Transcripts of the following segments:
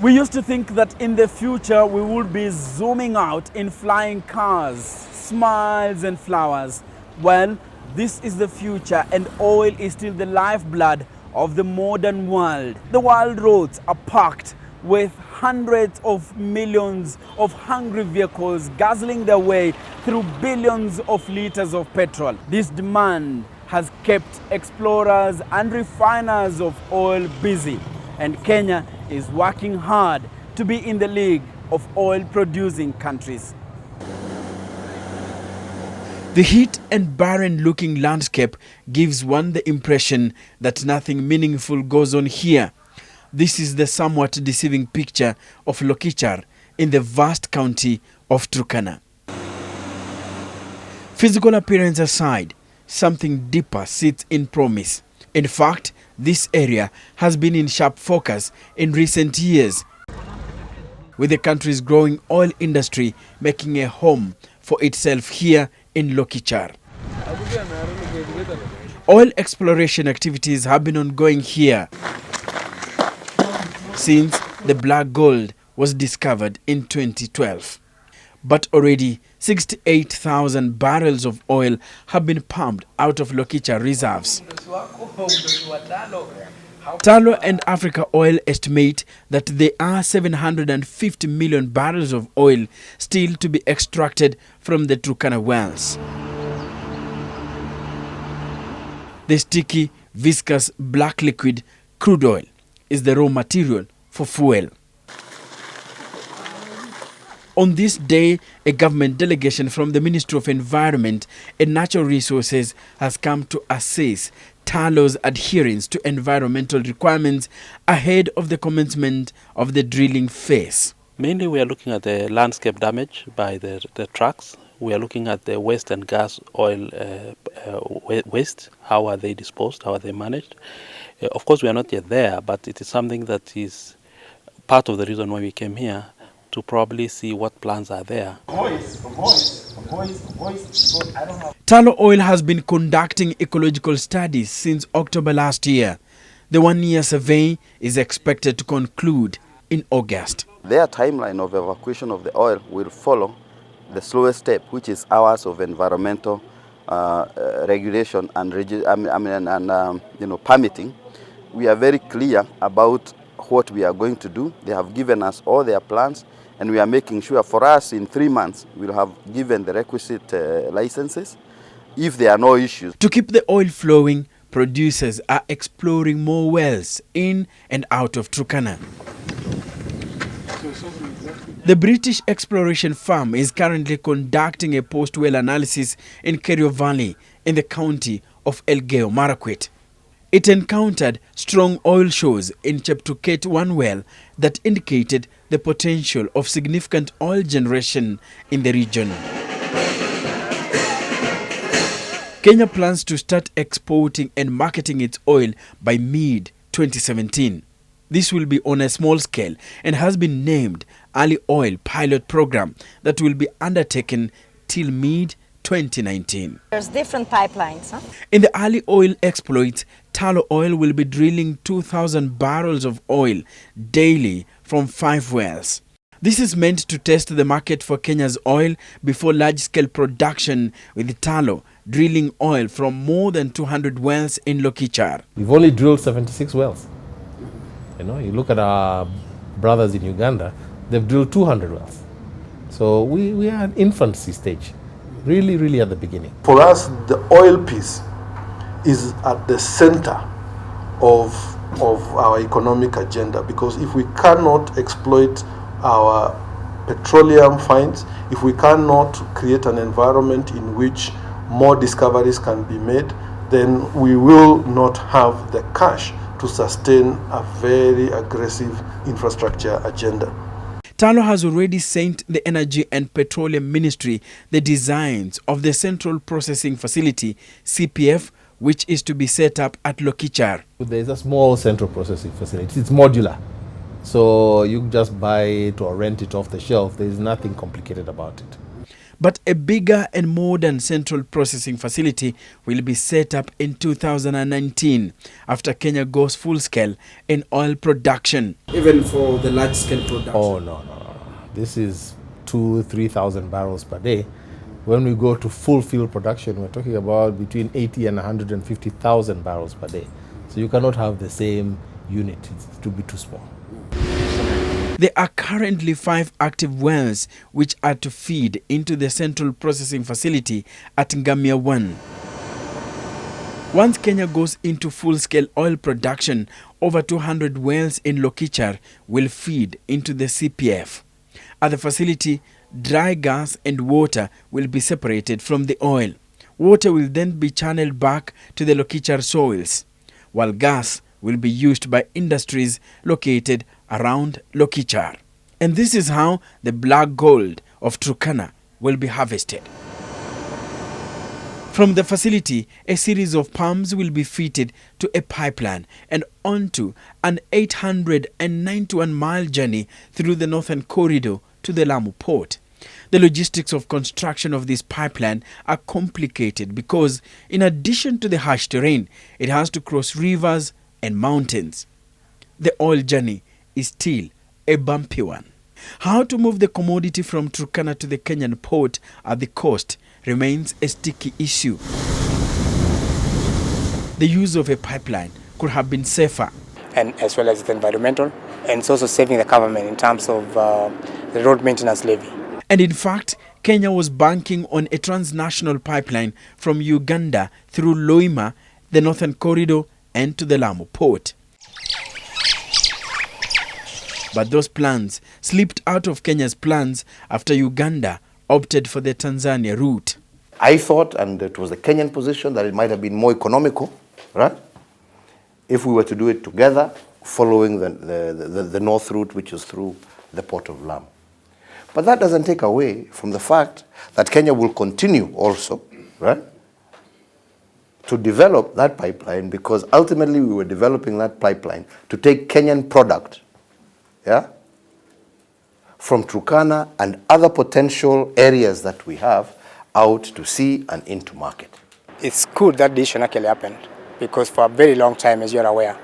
We used to think that in the future we would be zooming out in flying cars, smiles and flowers. Well, this is the future, and oil is still the lifeblood of the modern world. The world roads are packed with hundreds of millions of hungry vehicles guzzling their way through billions of liters of petrol. This demand has kept explorers and refiners of oil busy, and Kenya is working hard to be in the league of oil-producing countries. The heat and barren-looking landscape gives one the impression that nothing meaningful goes on here. This is the somewhat deceiving picture of Lokichar in the vast county of Turkana. Physical appearance aside, something deeper sits in promise. In fact, this area has been in sharp focus in recent years, with the country's growing oil industry making a home for itself here in Lokichar. Oil exploration activities have been ongoing here since the black gold was discovered in 2012. But already 68,000 barrels of oil have been pumped out of Lokichar reserves. Tullow and Africa Oil estimate that there are 750 million barrels of oil still to be extracted from the Turkana wells. The sticky, viscous black liquid, crude oil, is the raw material for fuel. On this day, a government delegation from the Ministry of Environment and Natural Resources has come to assess Tullow's adherence to environmental requirements ahead of the commencement of the drilling phase. Mainly we are looking at the landscape damage by the trucks. We are looking at the waste and gas oil waste. How are they disposed? How are they managed? Of course, we are not yet there, but it is something that is part of the reason why we came here, to probably see what plans are there. Tullow Oil has been conducting ecological studies since October last year. The one-year survey is expected to conclude in August. Their timeline of evacuation of the oil will follow the slowest step, which is hours of environmental regulation and permitting. We are very clear about what we are going to do. They have given us all their plans, and we are making sure for us in 3 months we'll have given the requisite licenses if there are no issues. To keep the oil flowing, producers are exploring more wells in and out of Turkana. The British exploration firm is currently conducting a post-well analysis in Kerio Valley in the county of Elgeyo Marakwet. It encountered strong oil shows in Cheptuket 1 well that indicated the potential of significant oil generation in the region. Kenya plans to start exporting and marketing its oil by mid-2017. This will be on a small scale and has been named Early Oil Pilot Program that will be undertaken till mid-2019. There's different pipelines. In the early oil exploits, Tullow Oil will be drilling 2,000 barrels of oil daily from 5 wells. This is meant to test the market for Kenya's oil before large-scale production, with Tullow drilling oil from more than 200 wells in Lokichar. We've only drilled 76 wells. You look at our brothers in Uganda, they've drilled 200 wells. So we are at infancy stage, really at the beginning. For us, the oil piece is at the center of our economic agenda, because if we cannot exploit our petroleum finds, if we cannot create an environment in which more discoveries can be made, then we will not have the cash to sustain a very aggressive infrastructure agenda. Tullow has already sent the Energy and Petroleum Ministry the designs of the Central Processing Facility, CPF, which is to be set up at Lokichar. There's a small central processing facility. It's modular. So you just buy it or rent it off the shelf. There's nothing complicated about it. But a bigger and modern central processing facility will be set up in 2019 after Kenya goes full scale in oil production. Even for the large scale production? Oh, no. This is 2,000-3,000 barrels per day. When we go to full field production, we're talking about between 80 and 150,000 barrels per day. So you cannot have the same unit. It's to be too small. There are currently 5 active wells which are to feed into the central processing facility at Ngamia 1. Once Kenya goes into full-scale oil production, over 200 wells in Lokichar will feed into the CPF. At the facility, dry gas and water will be separated from the oil. Water will then be channeled back to the Lokichar soils, while gas will be used by industries located around Lokichar. And this is how the black gold of Turkana will be harvested. From the facility, a series of pumps will be fitted to a pipeline and onto an 891-mile journey through the northern corridor to the Lamu port. The logistics of construction of this pipeline are complicated because, in addition to the harsh terrain, it has to cross rivers and mountains. The oil journey is still a bumpy one. How to move the commodity from Turkana to the Kenyan port at the coast remains a sticky issue. The use of a pipeline could have been safer. And as well as the environmental, and it's also saving the government in terms of the road maintenance levy. And in fact, Kenya was banking on a transnational pipeline from Uganda through Loima, the northern corridor, and to the Lamu port. But those plans slipped out of Kenya's plans after Uganda opted for the Tanzania route. I thought, and it was the Kenyan position, that it might have been more economical, right, if we were to do it together, following the north route, which is through the port of Lamu. But that doesn't take away from the fact that Kenya will continue also, right, to develop that pipeline, because ultimately we were developing that pipeline to take Kenyan product, yeah, from Turkana and other potential areas that we have out to sea and into market. It's good that decision actually happened, because for a very long time, as you're aware,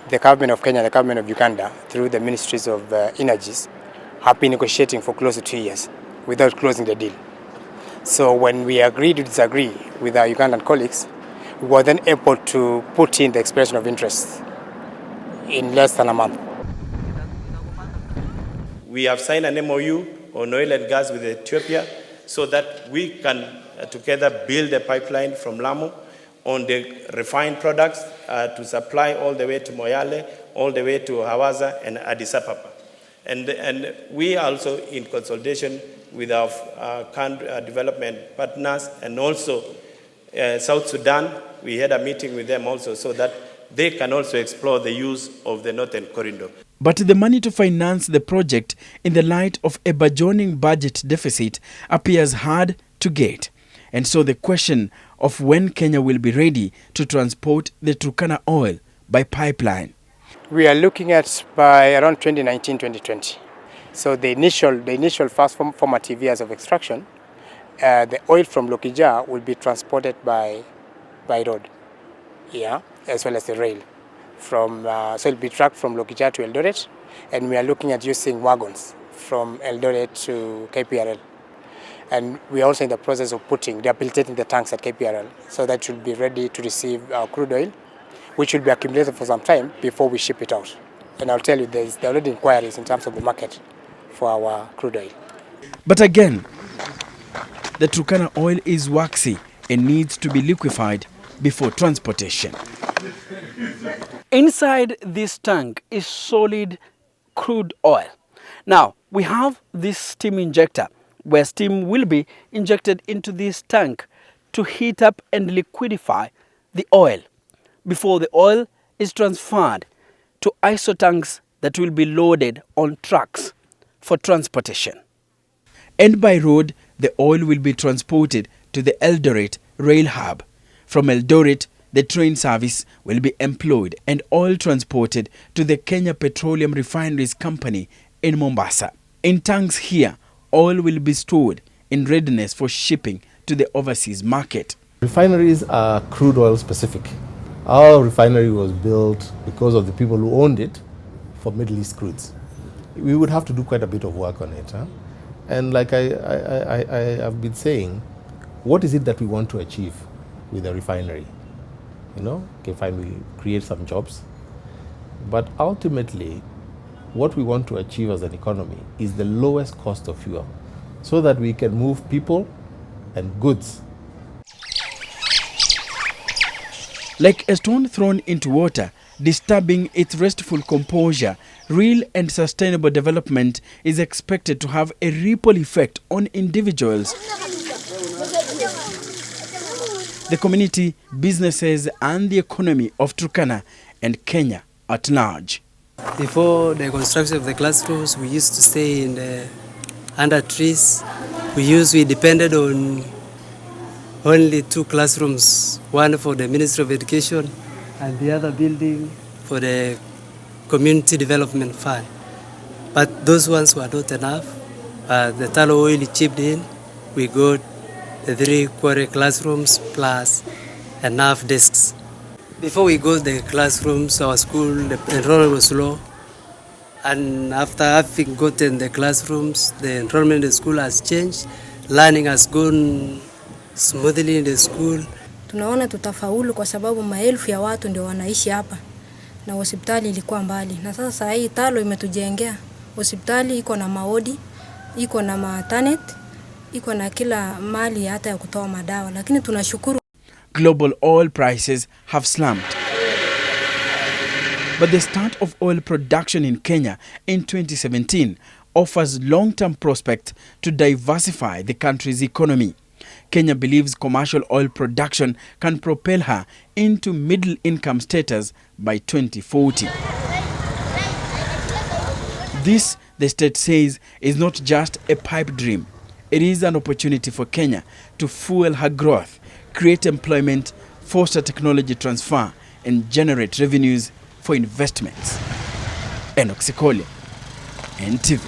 the government of Kenya and the government of Uganda, through the ministries of energies, have been negotiating for close to 2 years without closing the deal. So when we agreed to disagree with our Ugandan colleagues, we were then able to put in the expression of interest in less than a month. We have signed an MOU on oil and gas with Ethiopia so that we can together build a pipeline from Lamu on the refined products to supply all the way to Moyale, all the way to Hawaza and Addis Ababa. And we are also in consultation with our development partners, and also South Sudan. We had a meeting with them also so that they can also explore the use of the northern corridor. But the money to finance the project in the light of a burgeoning budget deficit appears hard to get. And so the question of when Kenya will be ready to transport the Turkana oil by pipeline. We are looking at by around 2019-2020. So the initial first formative years of extraction, the oil from Lokichar will be transported by road, yeah, as well as the rail. So it will be trucked from Lokichar to Eldoret, and we are looking at using wagons from Eldoret to KPRL. And we are also in the process of rehabilitating the tanks at KPRL, so that should be ready to receive our crude oil, which will be accumulated for some time before we ship it out. And I'll tell you, there are already inquiries in terms of the market for our crude oil. But again, the Turkana oil is waxy and needs to be liquefied before transportation. Inside this tank is solid crude oil. Now, we have this steam injector where steam will be injected into this tank to heat up and liquidify the oil before the oil is transferred to ISO tanks that will be loaded on trucks for transportation. And by road, the oil will be transported to the Eldoret rail hub. From Eldoret, the train service will be employed and oil transported to the Kenya Petroleum Refineries Company in Mombasa. In tanks here, oil will be stored in readiness for shipping to the overseas market. Refineries are crude oil specific. Our refinery was built because of the people who owned it for Middle East crudes. We would have to do quite a bit of work on it. Huh? And like I have been saying, what is it that we want to achieve with a refinery? You know, okay, fine, we create some jobs. But ultimately, what we want to achieve as an economy is the lowest cost of fuel so that we can move people and goods. Like a stone thrown into water, disturbing its restful composure, real and sustainable development is expected to have a ripple effect on individuals, the community, businesses, and the economy of Turkana and Kenya at large. Before the construction of the classrooms, we used to stay in under trees. We depended on only 2 classrooms, one for the Ministry of Education and the other building for the Community Development Fund. But those ones were not enough. The tallow oil chipped in. We got the 3 quarter classrooms plus enough desks. Before we got the classrooms, our school, the enrollment was low. And after having gotten the classrooms, the enrollment in the school has changed. Learning has gone smoothly in the school. Tunaona tutafaulu kwa sababu maelfu ya watu ndio wanaishi hapa na hospitali ilikuwa mbali. Na sasa hii talo imetujengea. Hospitali iko na maodi, iko na maternity, iko na kila mali hata ya kutoa madawa. Lakini tunashukuru. Global oil prices have slumped. But the start of oil production in Kenya in 2017 offers long-term prospects to diversify the country's economy. Kenya believes commercial oil production can propel her into middle-income status by 2040. This, the state says, is not just a pipe dream. It is an opportunity for Kenya to fuel her growth, create employment, foster technology transfer, and generate revenues for investments. Enoch Sikole, NTV.